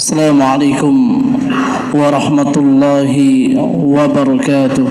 السلام عليكم ورحمة الله وبركاته.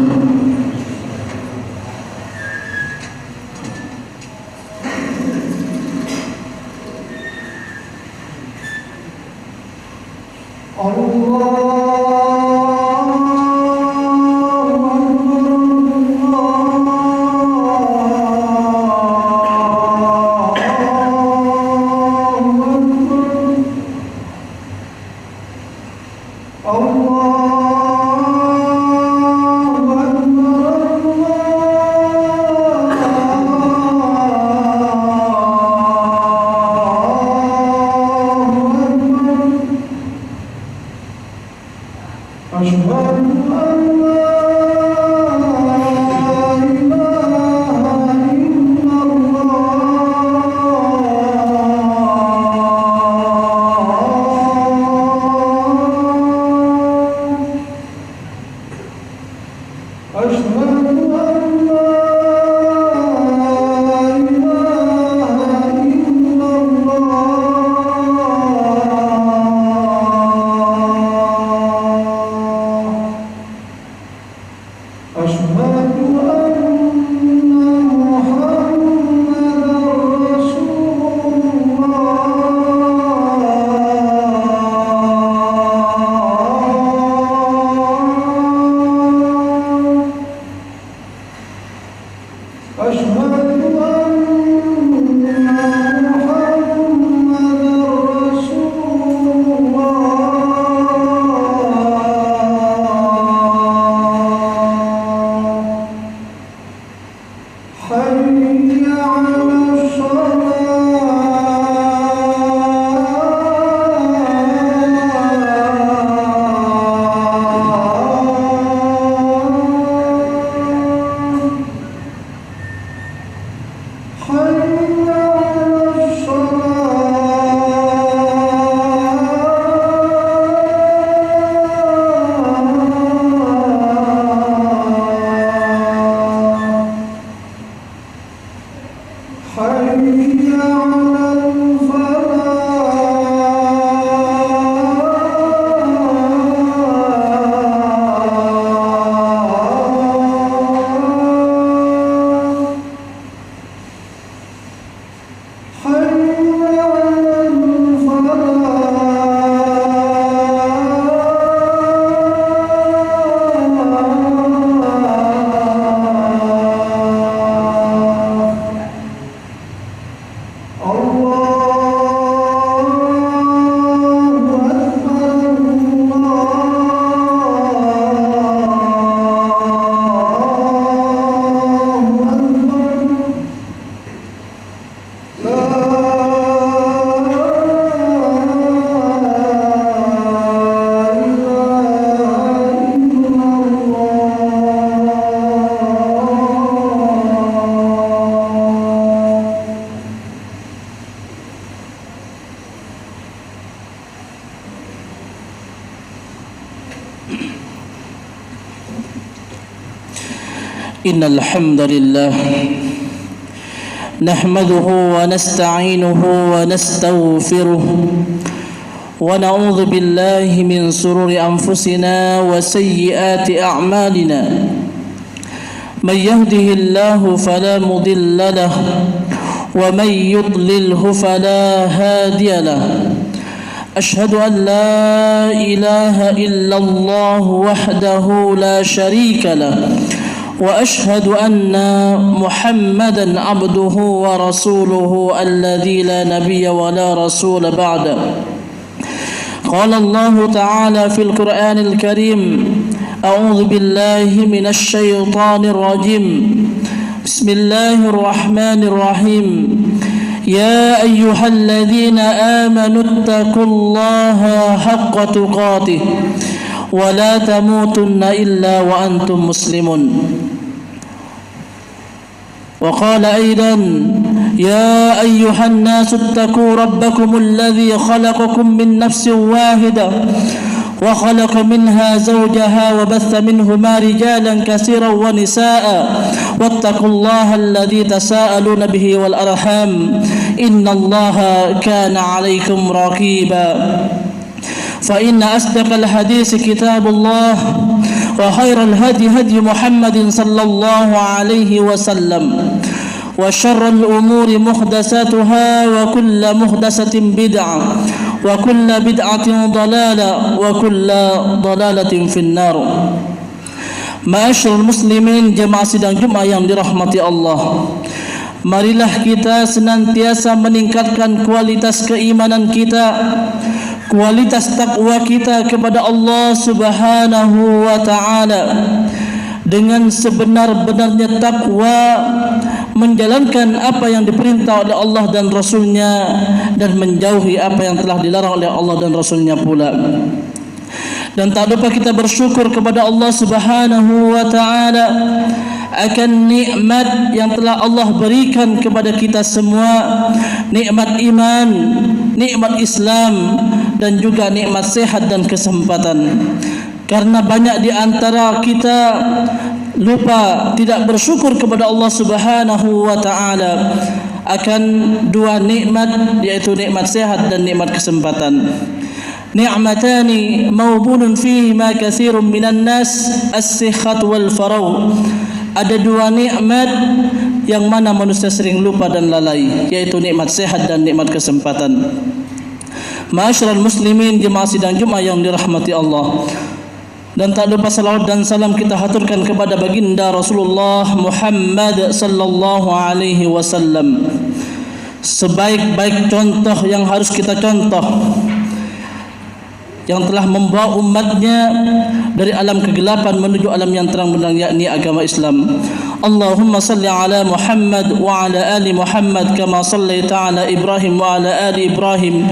إن الحمد لله نحمده ونستعينه ونستغفره ونعوذ بالله من شرور أنفسنا وسيئات أعمالنا. من يهده الله فلا مضل له ومن يضلله فلا هادي له. أشهد أن لا إله إلا الله وحده لا شريك له وأشهد أن محمدا عبده ورسوله الذي لا نبي ولا رسول بعده. قال الله تعالى في القرآن الكريم: أعوذ بالله من الشيطان الرجيم. بسم الله الرحمن الرحيم. يا أيها الذين آمنوا اتقوا الله حق تقاته ولا تموتن إلا وأنتم مسلمون. وقال أيضا: يا أيها الناس اتقوا ربكم الذي خلقكم من نفس واحدة وخلق منها زوجها وبث منهما رجالا كثيرا ونساء واتقوا الله الذي تساءلون به والأرحام إن الله كان عليكم رقيبا. فإن أصدق الحديث كتاب الله وخير الهدي هدي محمد صلى الله عليه وسلم وشر الأمور محدثاتها وكل محدثة بدعة وكل بدعة ضلالة وكل ضلالة في النار. Ma'asyiral muslimin, jemaah sidang Jumat yang dirahmati Allah, marilah kita senantiasa meningkatkan kualitas keimanan kita, kualitas takwa kita kepada Allah Subhanahu wa ta'ala dengan sebenar-benarnya takwa, menjalankan apa yang diperintah oleh Allah dan Rasulnya dan menjauhi apa yang telah dilarang oleh Allah dan Rasulnya pula. Dan tak lupa kita bersyukur kepada Allah Subhanahu wa ta'ala akan nikmat yang telah Allah berikan kepada kita semua, nikmat iman, nikmat Islam dan juga nikmat sehat dan kesempatan. Karena banyak di antara kita lupa tidak bersyukur kepada Allah Subhanahu wa ta'ala akan dua nikmat, yaitu nikmat sehat dan nikmat kesempatan. Ni'matani mawbunun fihima katsirun minan nas, as-sihhat wal faragh. Ada dua nikmat yang mana manusia sering lupa dan lalai, yaitu nikmat sehat dan nikmat kesempatan. Ma'asyiral muslimin, jemaah sidang Jumat yang dirahmati Allah, dan tak lupa salawat dan salam kita haturkan kepada baginda Rasulullah Muhammad sallallahu alaihi wasallam, sebaik-baik contoh yang harus kita contoh, yang telah membawa umatnya dari alam kegelapan menuju alam yang terang benderang, yakni agama Islam. Allahumma salli ala Muhammad wa ala ali Muhammad kama sallaita ala Ibrahim wa ala ali Ibrahim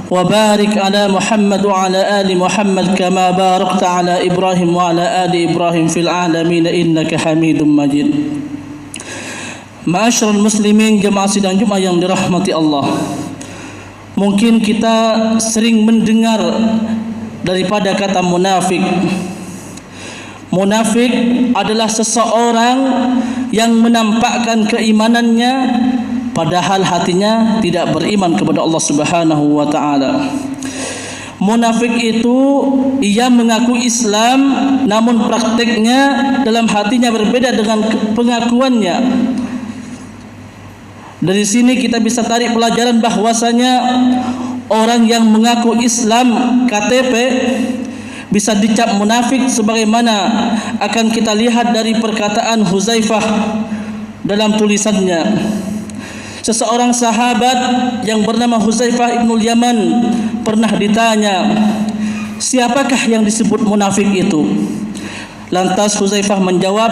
wa barik ala Muhammad wa ala ali Muhammad kama barakta ala Ibrahim wa ala ali Ibrahim fil alamin innaka Hamidum Majid. Ma'asyiral muslimin, jemaah sidang Jumat yang dirahmati Allah, mungkin kita sering mendengar daripada kata munafik. Munafik adalah seseorang yang menampakkan keimanannya padahal hatinya tidak beriman kepada Allah Subhanahu wa ta'ala. Munafik itu ia mengaku Islam namun prakteknya dalam hatinya berbeda dengan pengakuannya. Dari sini kita bisa tarik pelajaran bahwasanya orang yang mengaku Islam KTP bisa dicap munafik, sebagaimana akan kita lihat dari perkataan Huzaifah dalam tulisannya. Seseorang sahabat yang bernama Huzaifah ibnul Yaman pernah ditanya, siapakah yang disebut munafik itu? Lantas Huzaifah menjawab,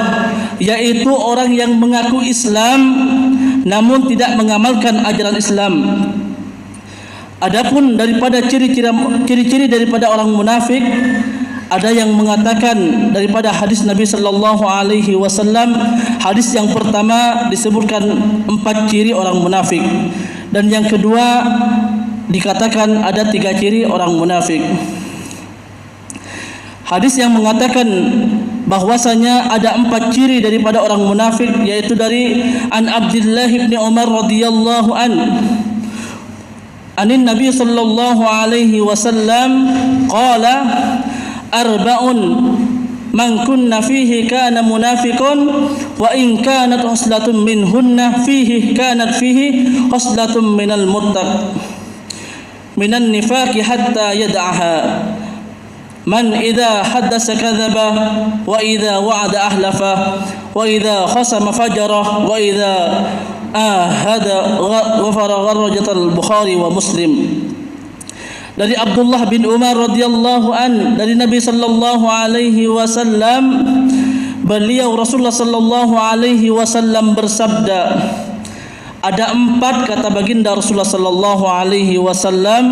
yaitu orang yang mengaku Islam namun tidak mengamalkan ajaran Islam. Adapun daripada ciri-ciri daripada orang munafik, ada yang mengatakan daripada hadis Nabi sallallahu alaihi wasallam, hadis yang pertama disebutkan 4 ciri orang munafik, dan yang kedua dikatakan ada 3 ciri orang munafik. Hadis yang mengatakan bahwasanya ada 4 ciri daripada orang munafik, yaitu dari an Abdullah bin Umar radhiyallahu anin Nabi sallallahu alaihi wasallam qala arba'un man kunna fihi kana munafiqun wa in kanat khoslatun minhunna fihi kanat fihi khoslatun minal muttaq minan nifaqi hatta yad'aha man idza haddasa kadzaba wa idza wa'ada ahlafa wa idza khasama fajara wa idza ahada ghafara gharrajatal Bukhari wa Muslim. Dari Abdullah bin Umar radhiyallahu an, dari Nabi sallallahu alaihi wasallam, beliau Rasulullah sallallahu alaihi wasallam bersabda, ada 4 kata baginda Rasulullah sallallahu alaihi wasallam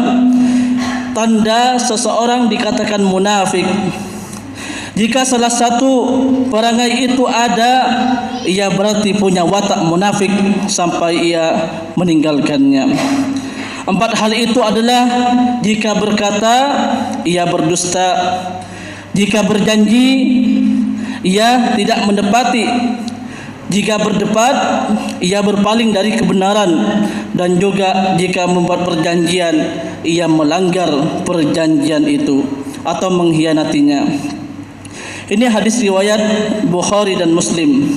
tanda seseorang dikatakan munafik. Jika salah satu perangai itu ada, ia berarti punya watak munafik sampai ia meninggalkannya. 4 hal itu adalah jika berkata ia berdusta, jika berjanji ia tidak menepati, Jika berdebat, ia berpaling dari kebenaran, dan juga jika membuat perjanjian, ia melanggar perjanjian itu atau mengkhianatinya. Ini hadis riwayat Bukhari dan Muslim.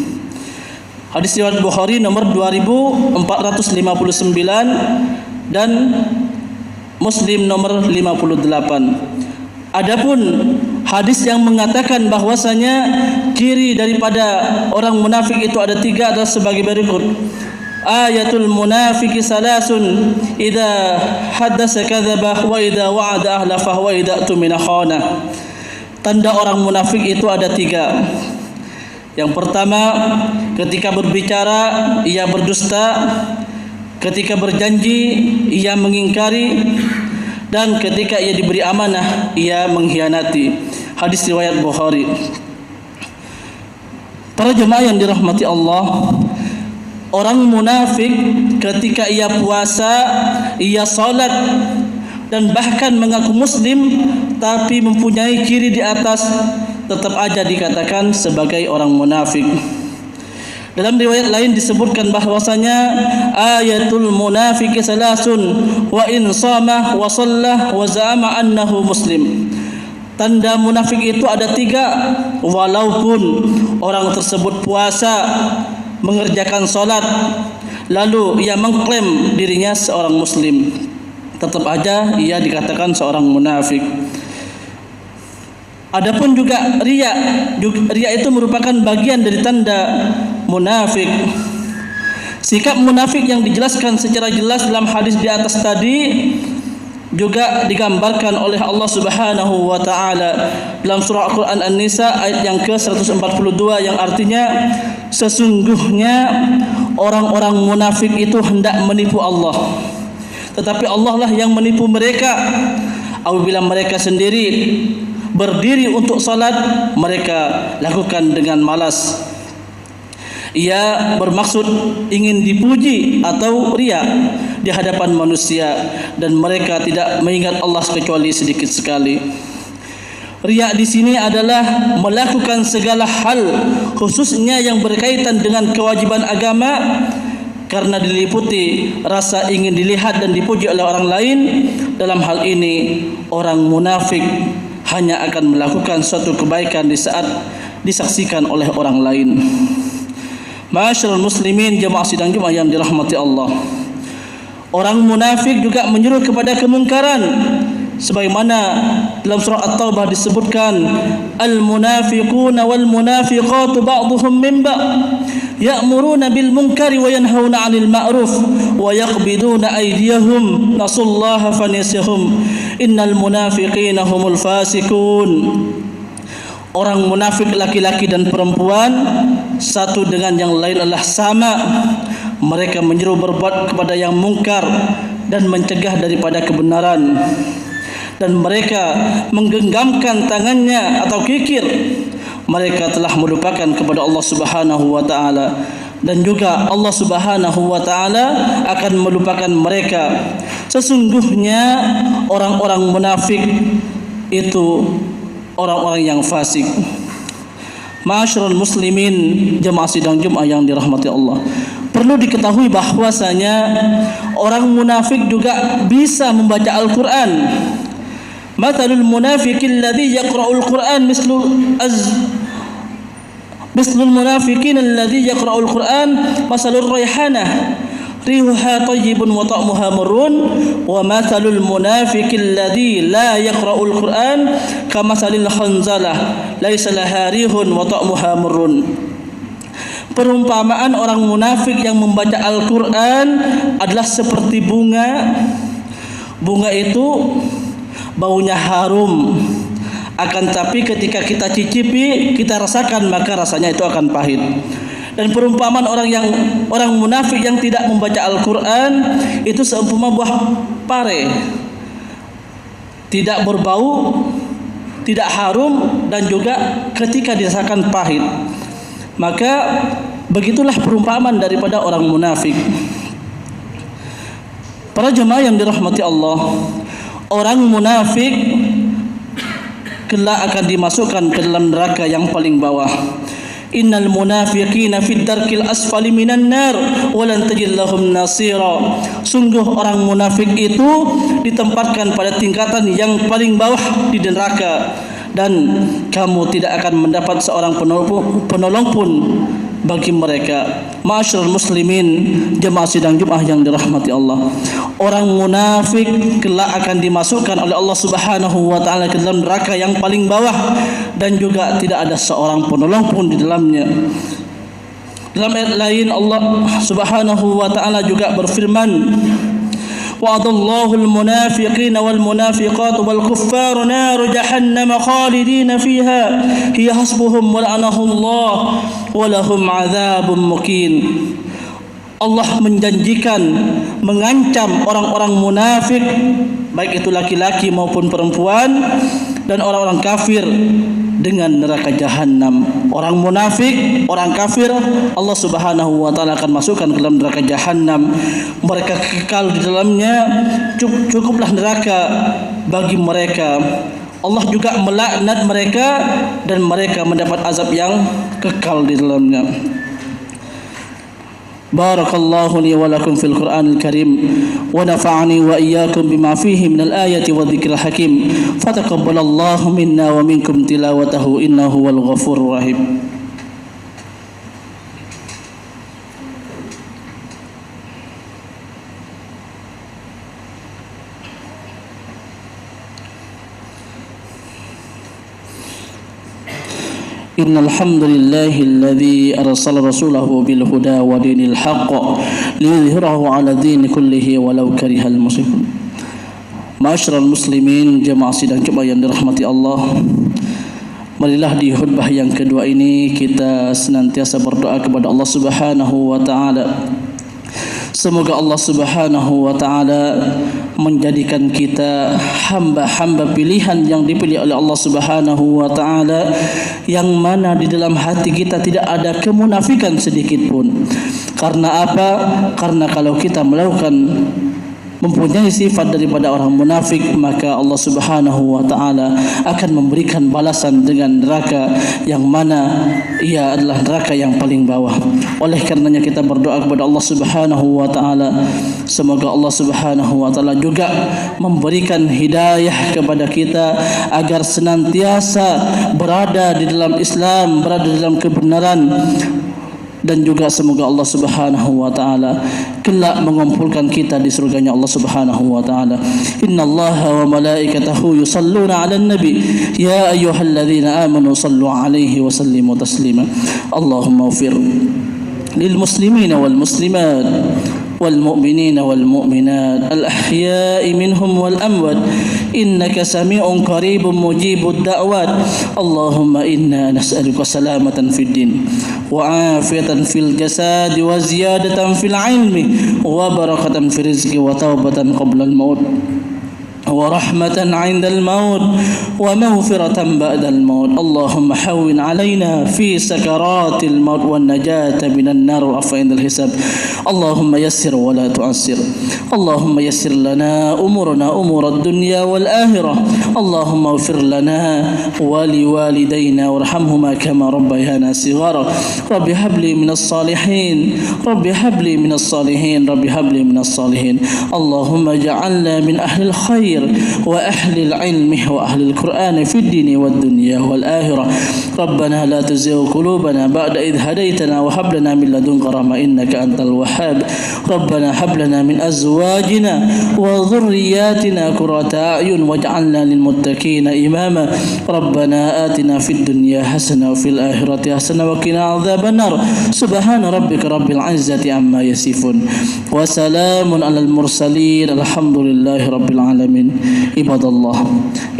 Hadis riwayat Bukhari nomor 2459 dan Muslim nomor 58. Adapun hadis yang mengatakan bahwasanya ciri daripada orang munafik itu ada 3 adalah sebagai berikut. Ayatul munafiki salasun, idza haddasa kadzaba wa idza wa'ada ahlafa wa idza tumina khana. Tanda orang munafik itu ada 3. Yang pertama, ketika berbicara ia berdusta, ketika berjanji ia mengingkari, dan ketika ia diberi amanah ia mengkhianati. Hadis riwayat Bukhari. Para jemaah yang dirahmati Allah, orang munafik ketika ia puasa, ia salat dan bahkan mengaku muslim tapi mempunyai ciri di atas, tetap aja dikatakan sebagai orang munafik. Dalam riwayat lain disebutkan bahwasanya ayatul munafiki salasun wa in shama wa shalla wa za'ama annahu muslim. Tanda munafik itu ada 3, walaupun orang tersebut puasa, mengerjakan salat, lalu ia mengklaim dirinya seorang muslim, tetap aja ia dikatakan seorang munafik. Adapun juga riya itu merupakan bagian dari tanda munafik. Sikap munafik yang dijelaskan secara jelas dalam hadis di atas tadi juga digambarkan oleh Allah Subhanahu wa taala dalam surah Al-Qur'an An-Nisa ayat yang ke-142 yang artinya sesungguhnya orang-orang munafik itu hendak menipu Allah, tetapi Allah lah yang menipu mereka. Apabila mereka sendiri berdiri untuk salat, mereka lakukan dengan malas. Ia bermaksud ingin dipuji atau riya di hadapan manusia, dan mereka tidak mengingat Allah kecuali sedikit sekali. Riya di sini adalah melakukan segala hal, khususnya yang berkaitan dengan kewajiban agama, karena diliputi rasa ingin dilihat dan dipuji oleh orang lain. Dalam hal ini orang munafik hanya akan melakukan suatu kebaikan di saat disaksikan oleh orang lain. Ma'asyiral muslimin, jemaah sidang Jumat yang dirahmati Allah, orang munafik juga menyuruh kepada kemungkaran, sebagaimana dalam surah At-Taubah disebutkan al-munafiquna wal munafiqatu ba'dhuhum min ba'd ya'muruna bil munkari wa yanhauna 'anil ma'ruf wa yaqbiduna aydiyahum nasallaha fanasihum innal munafiqina humul fasiqun. Orang munafik laki-laki dan perempuan satu dengan yang lain adalah sama. Mereka menyuruh berbuat kepada yang mungkar dan mencegah daripada kebenaran, dan mereka menggenggamkan tangannya atau kikir. Mereka telah melupakan kepada Allah Subhanahu wa taala, dan juga Allah Subhanahu wa taala akan melupakan mereka. Sesungguhnya orang-orang munafik itu orang-orang yang fasik. Ma'asyiral muslimin, jemaah sidang Jumat yang dirahmati Allah, perlu diketahui bahwasanya orang munafik juga bisa membaca Al-Qur'an. Mathalul munafiqil ladzi yaqra'ul Qur'an mislul munafiqin alladzi yaqra'ul Qur'an masalur raihanah rihuha tayyibun wa ta'muha murrun wa mathalul munafiqil ladzi la yaqra'ul Qur'an kamathalil khanzalah laisa laha rihun wa ta'muha murrun. Perumpamaan orang munafik yang membaca Al-Qur'an adalah seperti bunga. Bunga itu baunya harum, akan tapi ketika kita cicipi, kita rasakan, maka rasanya itu akan pahit. Dan perumpamaan orang munafik yang tidak membaca Al-Qur'an itu seumpama buah pare, tidak berbau, tidak harum, dan juga ketika dirasakan pahit. Maka begitulah perumpamaan daripada orang munafik. Para jemaah yang dirahmati Allah, orang munafik kelak akan dimasukkan ke dalam neraka yang paling bawah. innal munafiqina fid darkil asfali minan nar wa lan tajid lahum nasira. Sungguh orang munafik itu ditempatkan pada tingkatan yang paling bawah di neraka, dan kamu tidak akan mendapat seorang penolong pun bagi mereka. Ma'asyiral muslimin, jemaah sidang Jumat yang dirahmati Allah, orang munafik kelak akan dimasukkan oleh Allah Subhanahu wa taala ke dalam neraka yang paling bawah, dan juga tidak ada seorang penolong pun di dalamnya. Dalam ayat lain Allah Subhanahu wa taala juga berfirman, wa'adallahu al-munafiqina wal-munafiqat wal-kuffar nar jahannam khalidina fiha hiya hasbuhum wa la'anahullah wa lahum 'adzabun muqin. Allah menjanjikan, mengancam orang-orang munafik, baik itu laki-laki maupun perempuan, dan orang-orang kafir dengan neraka jahanam. Orang munafik, orang kafir, Allah Subhanahu wa taala akan masukkan ke dalam neraka jahanam. Mereka kekal di dalamnya, cukuplah neraka bagi mereka. Allah juga melaknat mereka dan mereka mendapat azab yang kekal di dalamnya. Barakallahu li wa lakum fil Qur'anil Karim wa nafa'ani wa iyyakum bima fihi minal ayati wa dzikril hakim. Fataqabbalallahu minna wa minkum tilawatahu innahu wal ghafurur rahim. Innal hamdalillahi alladzi arsala rasulahu bil huda wa dinil haqq liyudhhirahu 'ala dini kullihi walau karihal musyrikun. Ma'asyiral muslimin, jemaah sidang Jumat yang dirahmati Allah, marilah di khutbah yang kedua ini kita senantiasa berdoa kepada Allah Subhanahu wa taala. Semoga Allah Subhanahu wa taala menjadikan kita hamba-hamba pilihan yang dipilih oleh Allah Subhanahu wa taala, yang mana di dalam hati kita tidak ada kemunafikan sedikit pun. Karena apa? Karena kalau kita mempunyai sifat daripada orang munafik, maka Allah Subhanahu wa taala akan memberikan balasan dengan neraka yang mana ia adalah neraka yang paling bawah. Oleh karenanya kita berdoa kepada Allah Subhanahu wa taala, semoga Allah Subhanahu wa taala juga memberikan hidayah kepada kita agar senantiasa berada di dalam Islam, berada di dalam kebenaran, dan juga semoga Allah Subhanahu wa taala kelak mengumpulkan kita di surganya Allah Subhanahu wa taala. Innallaha wa malaikatahu yusalluna 'alan nabi ya ayyuhalladzina amanu sallu 'alaihi wa sallimu taslima. Allahumma ighfir lil muslimina wal muslimat والمؤمنين والمؤمنات الأحياء منهم والأموات إنك سميع قريب مجيب الدعوات. اللهم إنا نسألك سلامة في الدين وعافية في الجسد وزيادة في العلم وبركة في الرزق وتوبة قبل الموت ورحمة عند الموت ومغفرة بعد الموت. اللهم حون علينا في سكرات الموت والنجاة من النار والعفو عند الحساب. اللهم يسر ولا تعسر. اللهم يسر لنا أمورنا أمور الدنيا والآخرة. اللهم اغفر لنا ولوالدينا وارحمهما كما ربيانا صغارا. رب هب لي من الصالحين. رب هب لي من الصالحين. رب هب لي من الصالحين. اللهم اجعلنا من أهل الخير وأهل العلم وأهل القرآن في الدين والدنيا والآخرة. ربنا لا تزغ قلوبنا بعد إذ هديتنا وهب لنا من لدنك رحمة إنك أنت الوهاب. ربنا هب لنا من أزواجنا وذرياتنا قرة أعين واجعلنا للمتقين إماما. ربنا آتنا في الدنيا حسنة وفي الآخرة حسنة وقنا عذاب النار. سبحان ربك رب العزة عما يصفون وسلام على المرسلين الحمد لله رب العالمين. عباد الله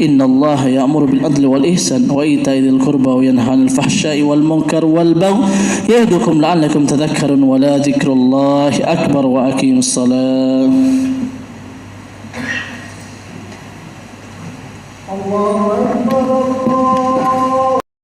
إن الله يأمر بالعدل والإحسان وإيتاء ذي القربى وينهى عن الفحشاء والمنكر والبغي يعظكم لعلكم تذكرون ولذكر الله أكبر وأقيموا الصلاة. الله